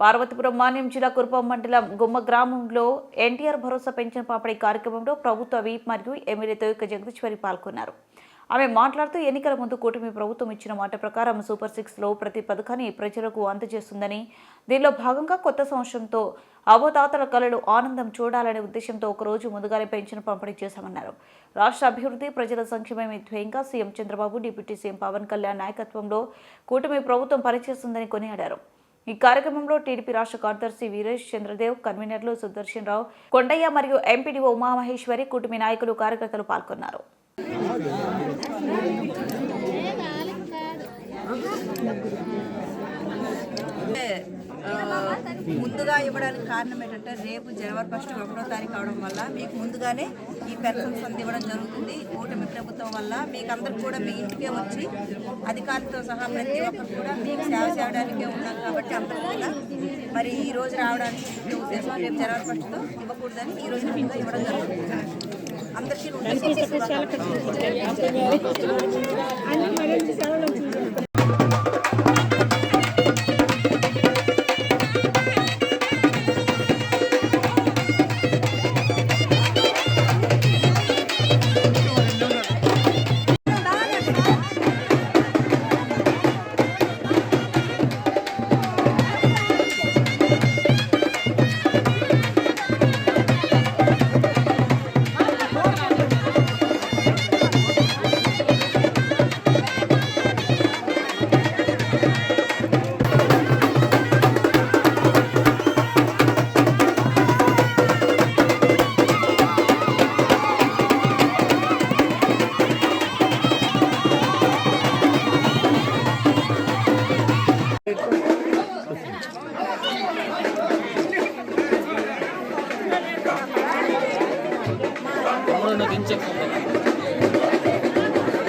పార్వతీపురం మాన్యం జిల్లా కురుపాం మండలం గుమ్మ గ్రామంలో ఎన్టీఆర్ భరోసా పెన్షన్ పంపిణీ కార్యక్రమంలో ప్రభుత్వ వీప్ మరియు ఎమ్మెల్యే తోయక జగదీశ్వరి పాల్గొన్నారు. ఆమె మాట్లాడుతూ ఎన్నికల ముందు కూటమి ప్రభుత్వం ఇచ్చిన మాట ప్రకారం సూపర్ 6లో ప్రతి పథకాన్ని ప్రజలకు అందజేస్తుందని, దీనిలో భాగంగా కొత్త సంవత్సరంతో అవతాతల కళలు ఆనందం చూడాలనే ఉద్దేశంతో ఒకరోజు ముందుగానే పెన్షన్ పంపిణీ చేశామన్నారు. రాష్ట్ర అభివృద్ధి, ప్రజల సంక్షేమమే ధ్యేయంగా CM Chandrababu, deputy CM Pawan Kalyan నాయకత్వంలో కూటమి ప్రభుత్వం పనిచేస్తుందని కొనియాడారు. ఈ కార్యక్రమంలో టీడీపీ రాష్ట్ర కార్యదర్శి వీరేష్ చంద్రదేవ్, కన్వీనర్లు సుదర్శన్ రావు, కొండయ్య మరియు ఎంపీడీఓ ఉమామహేశ్వరి, కూటమి నాయకులు, కార్యకర్తలు పాల్గొన్నారు. ముందుగా ఇవ్వడానికి కారణం ఏంటంటే రేపు జనవరి 1వ తారీఖు అవడం వల్ల మీకు ముందుగానే ఈ పెన్షన్స్ అందివ్వడం జరుగుతుంది. కూటమి ప్రభుత్వం వల్ల మీకు అందరికి కూడా మీ ఇంటికే వచ్చి అధికారులతో సహా ప్రతి ఒక్కరు కూడా మీకు సేవ చేయడానికే ఉన్నాం కాబట్టి అందరూ కూడా మరి ఈ రోజు రావడానికి ఉద్దేశం రేపు జనవరి 1తో ఇవ్వకూడదని ఈ రోజు ముందుగా ఇవ్వడం జరుగుతుంది. అందరికీ దించే